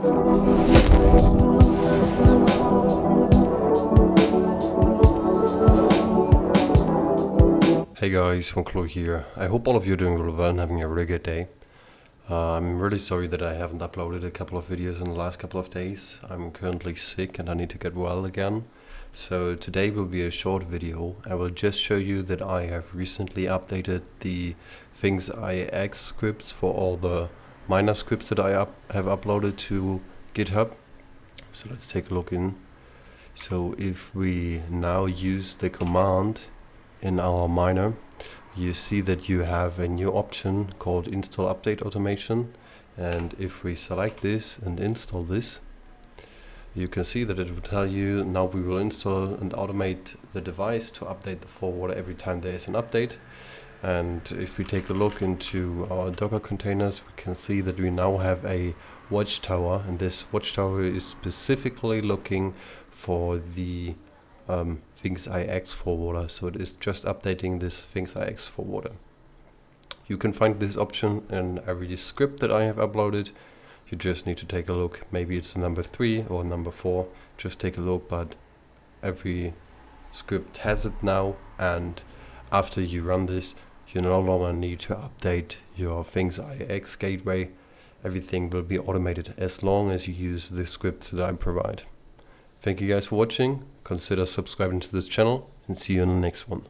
Hey guys, Chloe here. I hope all of you are doing really well and having a really good day. I'm really sorry that I haven't uploaded a couple of videos in the last couple of days. I'm currently sick and I need to get well again. So today will be a short video. I will just show you that I have recently updated the ThingsIX scripts for all the minor scripts that I have uploaded to GitHub. So let's take a look in. So if we now use the command in our miner, you see that you have a new option called install update automation, and if we select this and install this, you can see that it will tell you now we will install and automate the device to update the forwarder every time there is an update. And if we take a look into our Docker containers, we can see that we now have a watchtower, and this watchtower is specifically looking for the ThingsIX forwarder, so it is just updating this ThingsIX forwarder. You can find this option in every script that I have uploaded. You just need to take a look. Maybe it's number 3 or number 4. Just take a look, but every script has it now, and after you run this, you no longer need to update your ThingsIX gateway. Everything will be automated as long as you use the scripts that I provide. Thank you guys for watching. Consider subscribing to this channel and see you in the next one.